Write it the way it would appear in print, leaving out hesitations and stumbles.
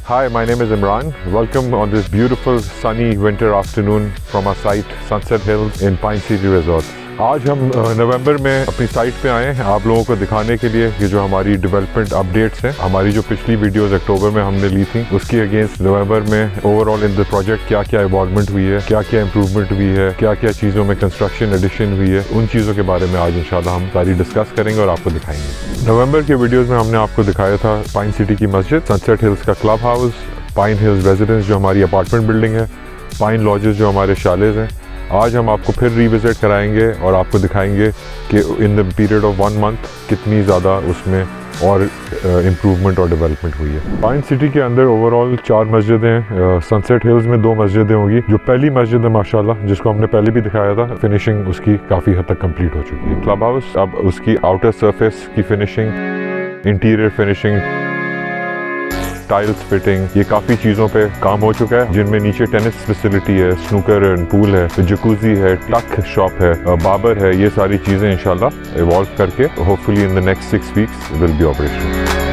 Hi, my name is Imran. Welcome on this beautiful sunny winter afternoon from our site Sunset Hills in Pine City Resort. आज हम नवंबर में अपनी site पे आए हैं आप लोगों को दिखाने के लिए कि जो हमारी डेवलपमेंट अपडेट्स हैं, हमारी जो पिछली वीडियोस अक्टूबर में हमने ली थी उसकी अगेंस्ट नवंबर में ओवरऑल इन द प्रोजेक्ट क्या क्या इवॉल्वमेंट हुई है, क्या क्या इंप्रूवमेंट हुई है, क्या क्या चीज़ों में कंस्ट्रक्शन एडिशन हुई है, उन चीज़ों के बारे में आज इंशाल्लाह हम सारी डिस्कस करेंगे और आपको दिखाएंगे। नवंबर के वीडियोज़ में हमने आपको दिखाया था पाइन सिटी की मस्जिद, सनसेट हिल्स का club house, pine hills residence जो हमारी अपार्टमेंट बिल्डिंग है, पाइन लॉजेस जो हमारे शालेज हैं। आज हम आपको फिर रिविजिट कराएंगे और आपको दिखाएंगे कि in the period of 1 month कितनी ज़्यादा उसमें और इम्प्रूवमेंट और डेवलपमेंट हुई है। पाइन सिटी के अंदर ओवरऑल 4 मस्जिदें हैं। सनसेट हिल्स में 2 मस्जिदें होंगी। जो पहली मस्जिद है माशाल्लाह, जिसको हमने पहले भी दिखाया था, फिनिशिंग उसकी काफ़ी हद तक कंप्लीट हो चुकी है। क्लब हाउस अब उसकी आउटर सरफेस की finishing, interior finishing, tiles fitting, ये काफ़ी चीज़ों पे काम हो चुका है, जिनमें नीचे टेनिस फैसिलिटी है, स्नूकर एंड पूल है, जकूजी है, टक शॉप है, बाबर है। ये सारी चीज़ें इंशाल्लाह इवॉल्व करके hopefully in the next 6 weeks will be operational.